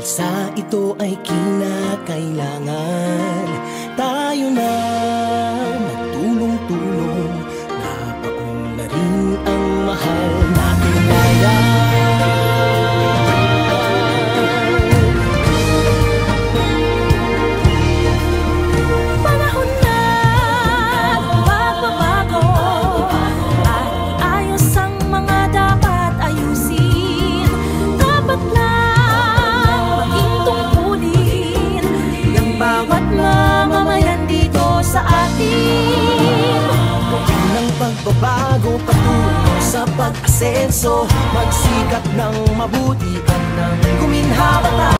bansa ito ay kinakailangan tayo na magtulong-tulong, napaunlarin ang mahal nating bayan. Panahon na magbabago at iayos ang mga dapat ayusin. Dapat lang maging tungkulin ng bawat mamamayan dito sa atin. Gawin ng pagbabago patungo sa pag-asenso, magsikap ng mabuti at ng guminhawa tayo.